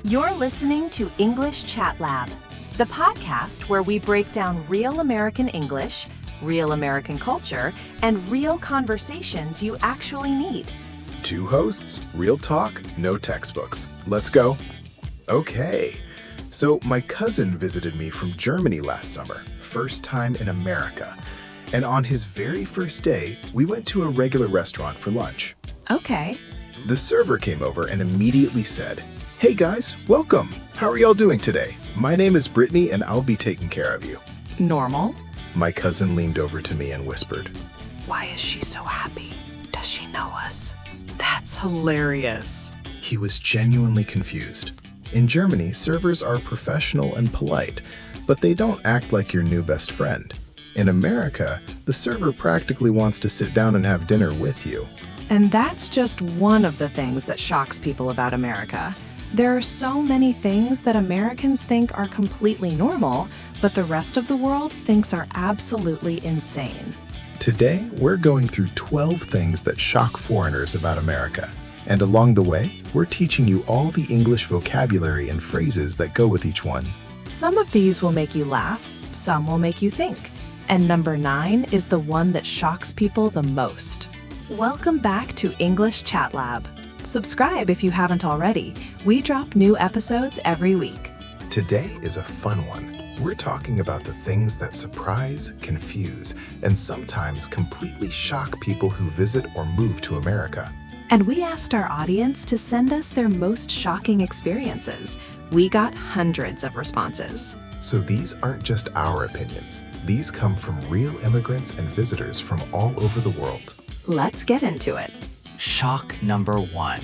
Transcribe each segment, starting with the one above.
You're listening to English Chat Lab, the podcast where we break down real American English, real American culture, and real conversations you actually need. Two hosts, real talk, no textbooks. Let's go. Okay, so my cousin visited me from Germany last summer, first time in America. And on his very first day, we went to a regular restaurant for lunch. Okay. The server came over and immediately said, "Hey guys, welcome. How are y'all doing today? My name is Brittany and I'll be taking care of you." Normal. My cousin leaned over to me and whispered, Why is she so happy? Does she know us? That's hilarious. He was genuinely confused. In Germany, servers are professional and polite, but they don't act like your new best friend. In America, the server practically wants to sit down and have dinner with you. And that's just one of the things that shocks people about America. There are so many things that Americans think are completely normal, but the rest of the world thinks are absolutely insane. Today, we're going through 12 things that shock foreigners about America. And along the way, we're teaching you all the English vocabulary and phrases that go with each one. Some of these will make you laugh, some will make you think. And number 9 is the one that shocks people the most. Welcome back to English Chat Lab. Subscribe if you haven't already. We drop new episodes every week. Today is a fun one. We're talking about the things that surprise, confuse, and sometimes completely shock people who visit or move to America. And we asked our audience to send us their most shocking experiences. We got hundreds of responses. So these aren't just our opinions. These come from real immigrants and visitors from all over the world. Let's get into it. Shock number 1,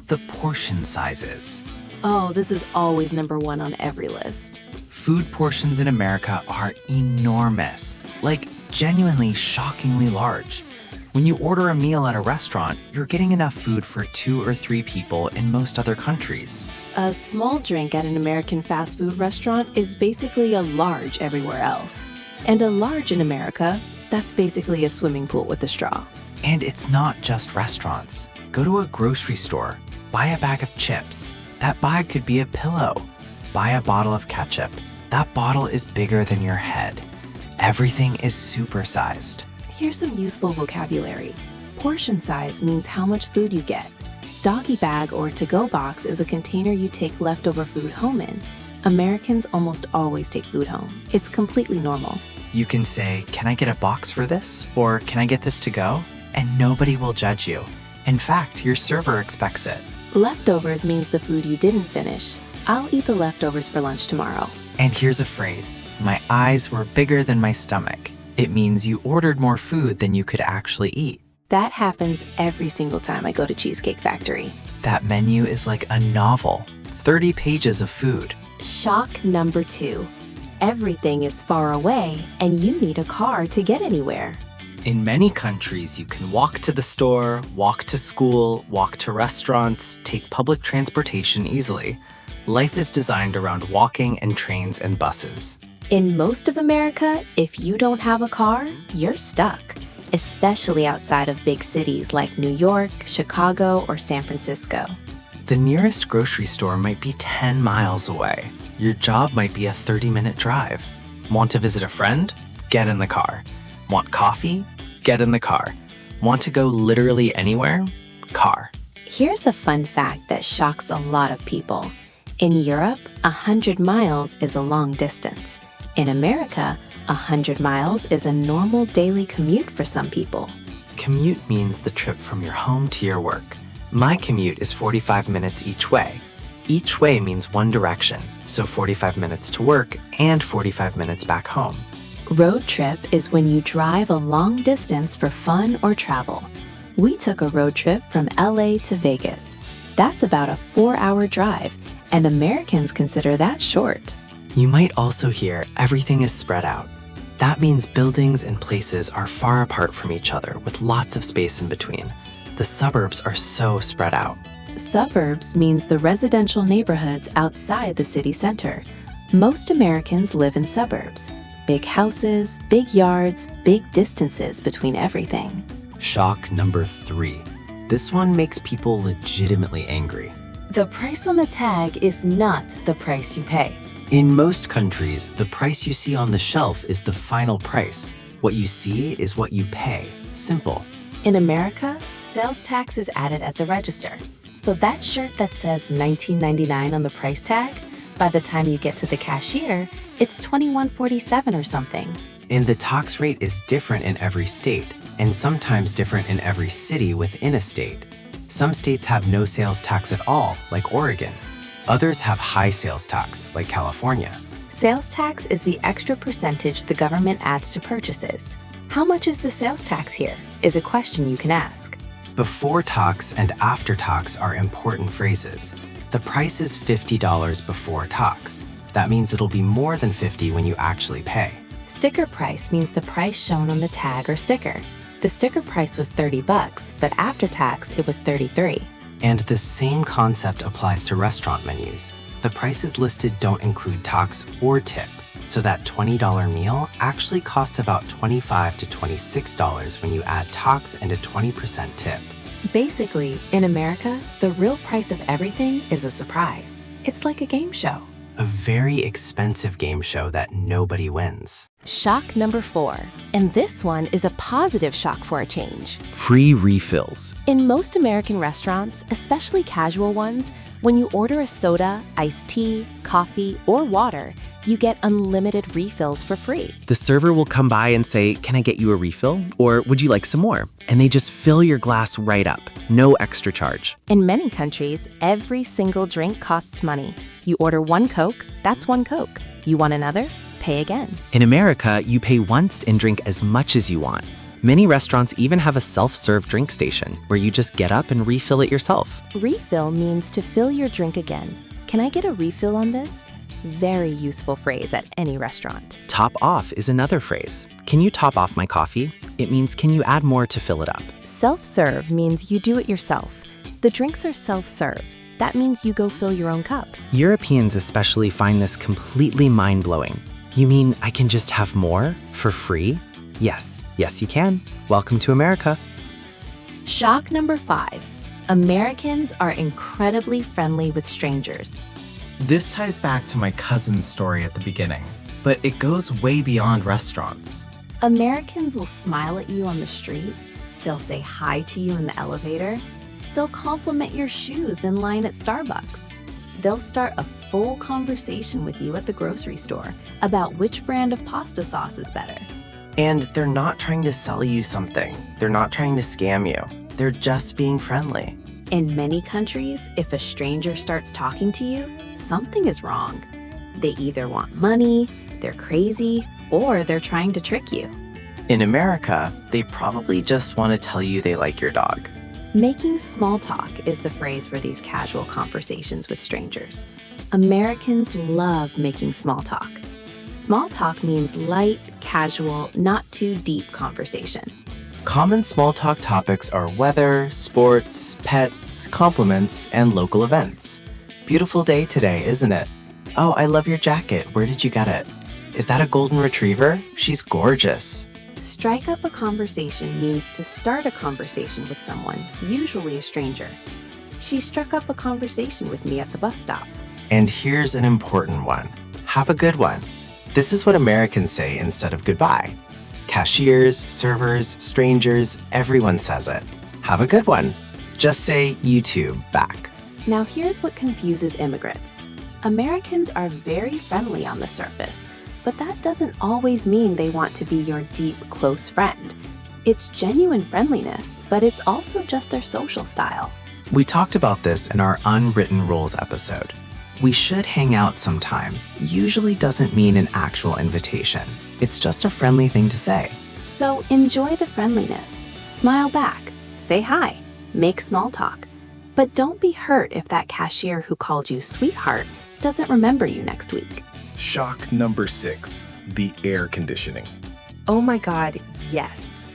the portion sizes. Oh, this is always number 1 on every list. Food portions in America are enormous, like genuinely shockingly large. When you order a meal at a restaurant, you're getting enough food for 2 or 3 people in most other countries. A small drink at an American fast food restaurant is basically a large everywhere else. And a large in America, that's basically a swimming pool with a straw. And it's not just restaurants. Go to a grocery store, buy a bag of chips. That bag could be a pillow. Buy a bottle of ketchup. That bottle is bigger than your head. Everything is supersized. Here's some useful vocabulary. Portion size means how much food you get. Doggy bag or to-go box is a container you take leftover food home in. Americans almost always take food home. It's completely normal. You can say, "Can I get a box for this?" Or "Can I get this to go?" And nobody will judge you. In fact, your server expects it. Leftovers means the food you didn't finish. I'll eat the leftovers for lunch tomorrow. And here's a phrase, "My eyes were bigger than my stomach." It means you ordered more food than you could actually eat. That happens every single time I go to Cheesecake Factory. That menu is like a novel, 30 pages of food. Shock number 2. Everything is far away and you need a car to get anywhere. In many countries, you can walk to the store, walk to school, walk to restaurants, take public transportation easily. Life is designed around walking and trains and buses. In most of America, if you don't have a car, you're stuck. Especially outside of big cities like New York, Chicago, or San Francisco. The nearest grocery store might be 10 miles away. Your job might be a 30-minute drive. Want to visit a friend? Get in the car. Want coffee? Get in the car. Want to go literally anywhere? Car. Here's a fun fact that shocks a lot of people. In Europe, 100 miles is a long distance. In America, 100 miles is a normal daily commute for some people. Commute means the trip from your home to your work. My commute is 45 minutes each way. Each way means one direction, so 45 minutes to work and 45 minutes back home. Road trip is when you drive a long distance for fun or travel. We took a road trip from LA to Vegas. That's about a 4-hour drive, and Americans consider that short. You might also hear everything is spread out. That means buildings and places are far apart from each other with lots of space in between. The suburbs are so spread out. Suburbs means the residential neighborhoods outside the city center. Most Americans live in suburbs. Big houses, big yards, big distances between everything. Shock number 3. This one makes people legitimately angry. The price on the tag is not the price you pay. In most countries, the price you see on the shelf is the final price. What you see is what you pay. Simple. In America, sales tax is added at the register. So that shirt that says $19.99 on the price tag, by the time you get to the cashier, it's $21.47 or something. And the tax rate is different in every state, and sometimes different in every city within a state. Some states have no sales tax at all, like Oregon. Others have high sales tax, like California. Sales tax is the extra percentage the government adds to purchases. How much is the sales tax here? Is a question you can ask. Before tax and after tax are important phrases. The price is $50 before tax. That means it'll be more than $50 when you actually pay. Sticker price means the price shown on the tag or sticker. The sticker price was $30, but after tax, it was $33. And the same concept applies to restaurant menus. The prices listed don't include tax or tip, so that $20 meal actually costs about $25 to $26 when you add tax and a 20% tip. Basically, in America, the real price of everything is a surprise. It's like a game show. A very expensive game show that nobody wins. Shock number 4. And this one is a positive shock for a change. Free refills. In most American restaurants, especially casual ones, when you order a soda, iced tea, coffee, or water, you get unlimited refills for free. The server will come by and say, "Can I get you a refill?" Or "Would you like some more?" And they just fill your glass right up. No extra charge. In many countries, every single drink costs money. You order one Coke, that's one Coke. You want another? Pay again. In America, you pay once and drink as much as you want. Many restaurants even have a self-serve drink station where you just get up and refill it yourself. Refill means to fill your drink again. Can I get a refill on this? Very useful phrase at any restaurant. Top off is another phrase. Can you top off my coffee? It means can you add more to fill it up? Self-serve means you do it yourself. The drinks are self-serve. That means you go fill your own cup. Europeans especially find this completely mind-blowing. You mean I can just have more for free? Yes, yes you can. Welcome to America. Shock number 5. Americans are incredibly friendly with strangers. This ties back to my cousin's story at the beginning, but it goes way beyond restaurants. Americans will smile at you on the street. They'll say hi to you in the elevator. They'll compliment your shoes in line at Starbucks. They'll start a full conversation with you at the grocery store about which brand of pasta sauce is better. And they're not trying to sell you something. They're not trying to scam you. They're just being friendly. In many countries, if a stranger starts talking to you, something is wrong. They either want money, they're crazy, or they're trying to trick you. In America, they probably just want to tell you they like your dog. Making small talk is the phrase for these casual conversations with strangers. Americans love making small talk. Small talk means light, casual, not too deep conversation. Common small talk topics are weather, sports, pets, compliments, and local events. Beautiful day today, isn't it? Oh, I love your jacket. Where did you get it? Is that a golden retriever? She's gorgeous. Strike up a conversation means to start a conversation with someone, usually a stranger. She struck up a conversation with me at the bus stop. And here's an important one. Have a good one. This is what Americans say instead of goodbye. Cashiers, servers, strangers, everyone says it. Have a good one. Just say you too back. Now here's what confuses immigrants. Americans are very friendly on the surface, but that doesn't always mean they want to be your deep, close friend. It's genuine friendliness, but it's also just their social style. We talked about this in our unwritten rules episode. We should hang out sometime usually doesn't mean an actual invitation. It's just a friendly thing to say. So enjoy the friendliness, smile back, say hi, make small talk. But don't be hurt if that cashier who called you sweetheart doesn't remember you next week. Shock number 6, the air conditioning. Oh my God, yes.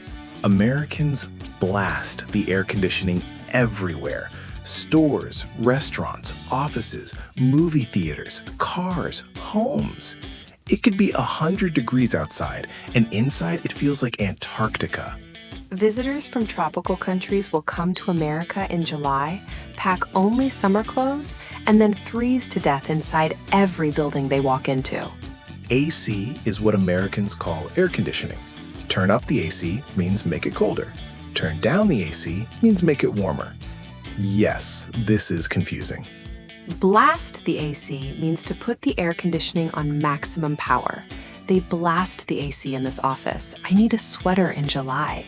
Americans blast the air conditioning everywhere. Stores, restaurants, offices, movie theaters, cars, homes. It could be 100 degrees outside, and inside it feels like Antarctica. Visitors from tropical countries will come to America in July, pack only summer clothes, and then freeze to death inside every building they walk into. AC is what Americans call air conditioning. Turn up the AC means make it colder. Turn down the AC means make it warmer. Yes, this is confusing. Blast the AC means to put the air conditioning on maximum power. They blast the AC in this office. I need a sweater in July.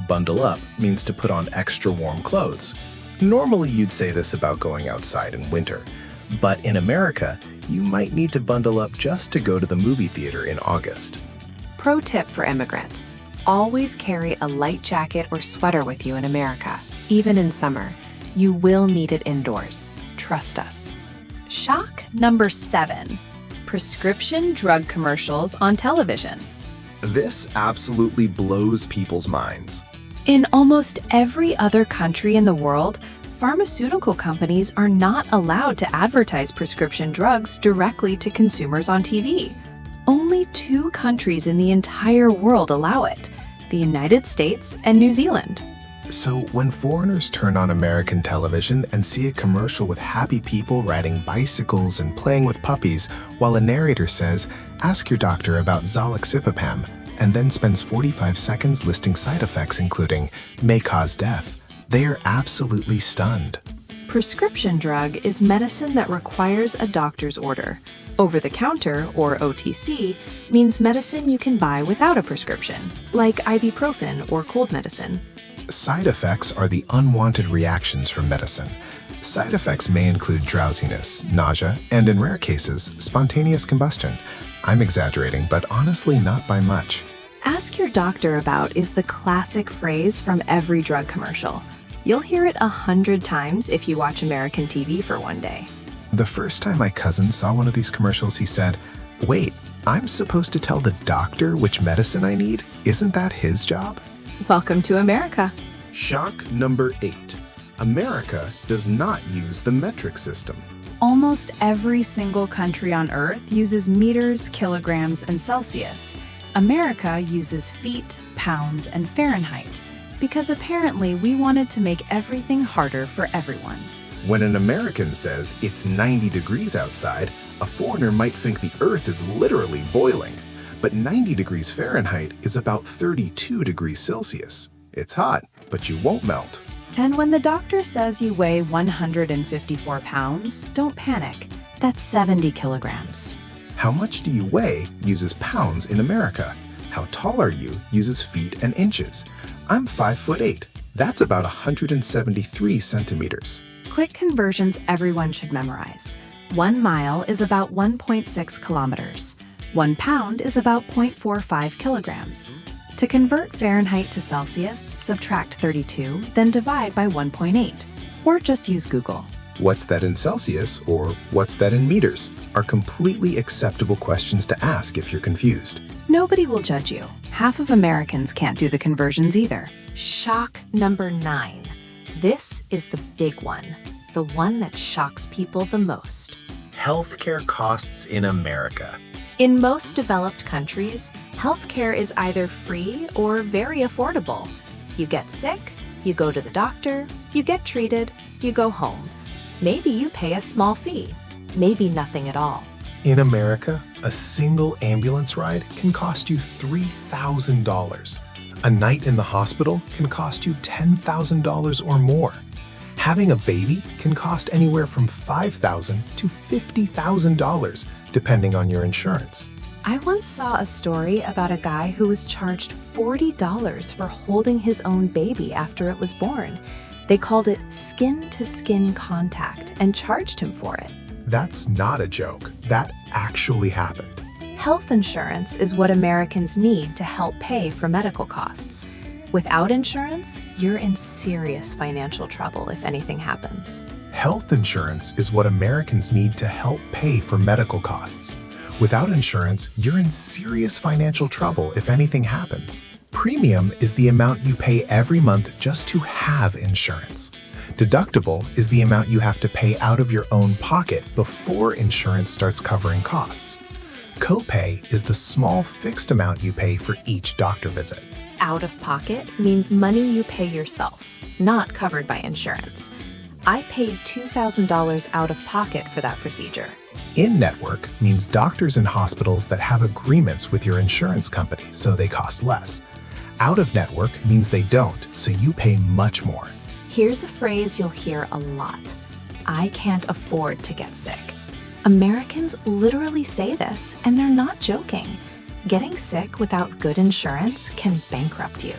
Bundle up means to put on extra warm clothes. Normally you'd say this about going outside in winter, but in America, you might need to bundle up just to go to the movie theater in August. Pro tip for immigrants: always carry a light jacket or sweater with you in America. Even in summer, you will need it indoors. Trust us. Shock number 7. Prescription drug commercials on television. This absolutely blows people's minds. In almost every other country in the world, pharmaceutical companies are not allowed to advertise prescription drugs directly to consumers on TV. Only 2 countries in the entire world allow it: the United States and New Zealand. So when foreigners turn on American television and see a commercial with happy people riding bicycles and playing with puppies, while a narrator says, "Ask your doctor about Zolexipam," and then spends 45 seconds listing side effects including may cause death, they are absolutely stunned. Prescription drug is medicine that requires a doctor's order. Over-the-counter, or OTC, means medicine you can buy without a prescription, like ibuprofen or cold medicine. Side effects are the unwanted reactions from medicine. Side effects may include drowsiness, nausea, and in rare cases, spontaneous combustion. I'm exaggerating, but honestly not by much. Ask your doctor about is the classic phrase from every drug commercial. You'll hear it 100 times if you watch American TV for one day. The first time my cousin saw one of these commercials, he said, "Wait, I'm supposed to tell the doctor which medicine I need? Isn't that his job?" Welcome to America. Shock number 8. America does not use the metric system. Almost every single country on Earth uses meters, kilograms, and Celsius. America uses feet, pounds, and Fahrenheit, because apparently we wanted to make everything harder for everyone. When an American says it's 90 degrees outside, a foreigner might think the Earth is literally boiling. But 90 degrees Fahrenheit is about 32 degrees Celsius. It's hot, but you won't melt. And when the doctor says you weigh 154 pounds, don't panic. That's 70 kilograms. How much do you weigh uses pounds in America. How tall are you uses feet and inches. I'm 5'8". That's about 173 centimeters. Quick conversions everyone should memorize. 1 mile is about 1.6 kilometers. 1 pound is about 0.45 kilograms. To convert Fahrenheit to Celsius, subtract 32, then divide by 1.8. Or just use Google. What's that in Celsius or what's that in meters are completely acceptable questions to ask if you're confused. Nobody will judge you. Half of Americans can't do the conversions either. Shock number 9. This is the big one, the one that shocks people the most. Healthcare costs in America. In most developed countries, healthcare is either free or very affordable. You get sick, you go to the doctor, you get treated, you go home. Maybe you pay a small fee, maybe nothing at all. In America, a single ambulance ride can cost you $3,000. A night in the hospital can cost you $10,000 or more. Having a baby can cost anywhere from $5,000 to $50,000, depending on your insurance. I once saw a story about a guy who was charged $40 for holding his own baby after it was born. They called it skin-to-skin contact and charged him for it. That's not a joke. That actually happened. Health insurance is what Americans need to help pay for medical costs. Without insurance, you're in serious financial trouble if anything happens. Health insurance is what Americans need to help pay for medical costs. Without insurance, you're in serious financial trouble if anything happens. Premium is the amount you pay every month just to have insurance. Deductible is the amount you have to pay out of your own pocket before insurance starts covering costs. Copay is the small fixed amount you pay for each doctor visit. Out of pocket means money you pay yourself, not covered by insurance. I paid $2,000 out of pocket for that procedure. In-network means doctors and hospitals that have agreements with your insurance company, so they cost less. Out-of-network means they don't, so you pay much more. Here's a phrase you'll hear a lot. I can't afford to get sick. Americans literally say this, and they're not joking. Getting sick without good insurance can bankrupt you.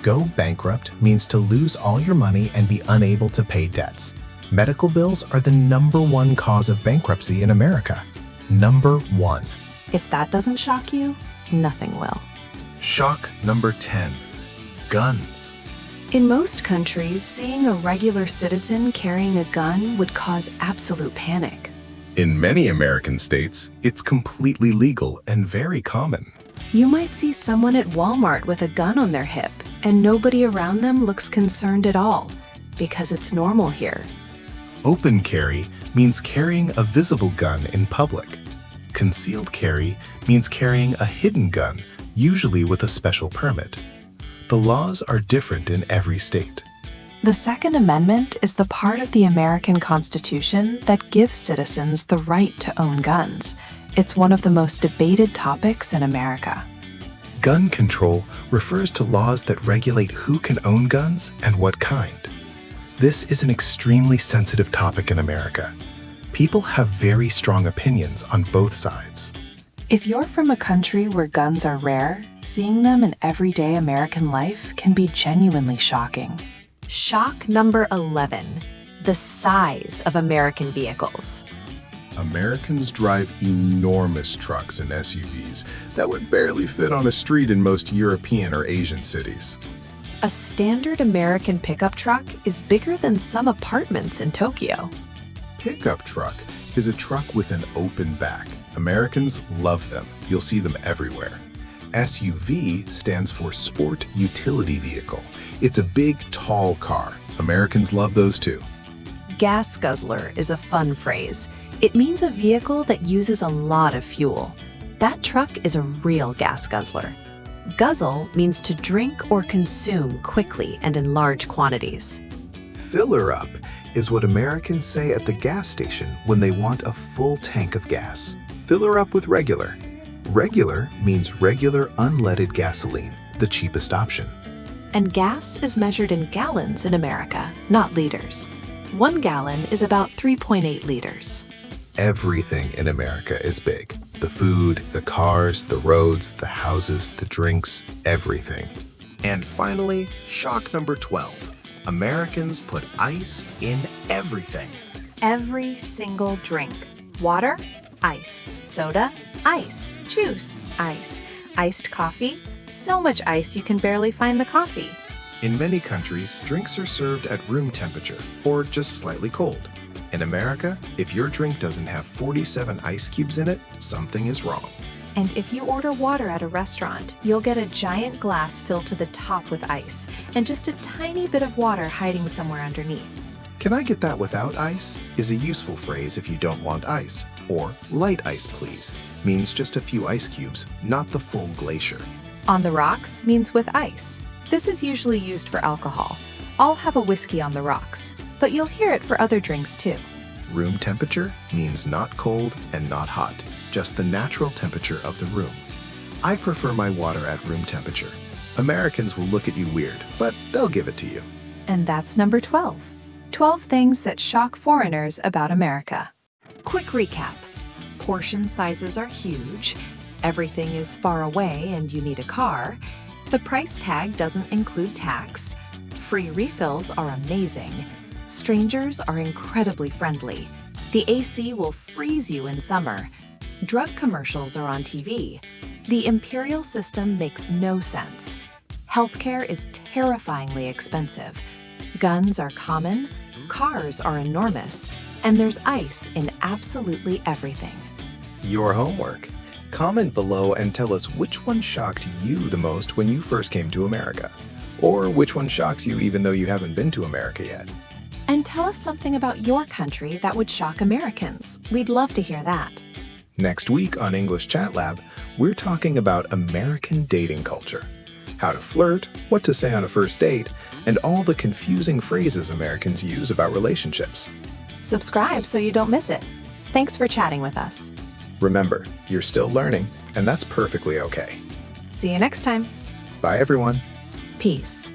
Go bankrupt means to lose all your money and be unable to pay debts. Medical bills are the #1 cause of bankruptcy in America. #1. If that doesn't shock you, nothing will. Shock number 10. Guns. In most countries, seeing a regular citizen carrying a gun would cause absolute panic. In many American states, it's completely legal and very common. You might see someone at Walmart with a gun on their hip, and nobody around them looks concerned at all, because it's normal here. Open carry means carrying a visible gun in public. Concealed carry means carrying a hidden gun, usually with a special permit. The laws are different in every state. The Second Amendment is the part of the American Constitution that gives citizens the right to own guns. It's one of the most debated topics in America. Gun control refers to laws that regulate who can own guns and what kind. This is an extremely sensitive topic in America. People have very strong opinions on both sides. If you're from a country where guns are rare, seeing them in everyday American life can be genuinely shocking. Shock number 11, the size of American vehicles. Americans drive enormous trucks and SUVs that would barely fit on a street in most European or Asian cities. A standard American pickup truck is bigger than some apartments in Tokyo. Pickup truck is a truck with an open back. Americans love them. You'll see them everywhere. SUV stands for Sport Utility Vehicle. It's a big, tall car. Americans love those too. Gas guzzler is a fun phrase. It means a vehicle that uses a lot of fuel. That truck is a real gas guzzler. Guzzle means to drink or consume quickly and in large quantities. Filler up is what Americans say at the gas station when they want a full tank of gas. Fill her up with regular. Regular means regular unleaded gasoline, the cheapest option. And gas is measured in gallons in America, not liters. 1 gallon is about 3.8 liters. Everything in America is big. The food, the cars, the roads, the houses, the drinks, everything. And finally, shock number 12. Americans put ice in everything. Every single drink. Water, ice. Soda, ice. Juice, ice. Iced coffee, so much ice you can barely find the coffee. In many countries, drinks are served at room temperature or just slightly cold. In America, if your drink doesn't have 47 ice cubes in it, something is wrong. And if you order water at a restaurant, you'll get a giant glass filled to the top with ice and just a tiny bit of water hiding somewhere underneath. Can I get that without ice? Is a useful phrase if you don't want ice. Or light ice, please, means just a few ice cubes, not the full glacier. On the rocks means with ice. This is usually used for alcohol. I'll have a whiskey on the rocks, but you'll hear it for other drinks too. Room temperature means not cold and not hot, just the natural temperature of the room. I prefer my water at room temperature. Americans will look at you weird, but they'll give it to you. And that's number 12. 12 things that shock foreigners about America. Quick recap. Portion sizes are huge. Everything is far away and you need a car. The price tag doesn't include tax. Free refills are amazing. Strangers are incredibly friendly. The AC will freeze you in summer. Drug commercials are on TV. The imperial system makes no sense. Healthcare is terrifyingly expensive. Guns are common, cars are enormous, and there's ice in absolutely everything. Your homework. Comment below and tell us which one shocked you the most when you first came to America. Or which one shocks you even though you haven't been to America yet. And tell us something about your country that would shock Americans. We'd love to hear that. Next week on English Chat Lab, we're talking about American dating culture. how to flirt, what to say on a first date, and all the confusing phrases Americans use about relationships. Subscribe so you don't miss it. Thanks for chatting with us. Remember, you're still learning, and that's perfectly okay. See you next time. Bye, everyone. Peace.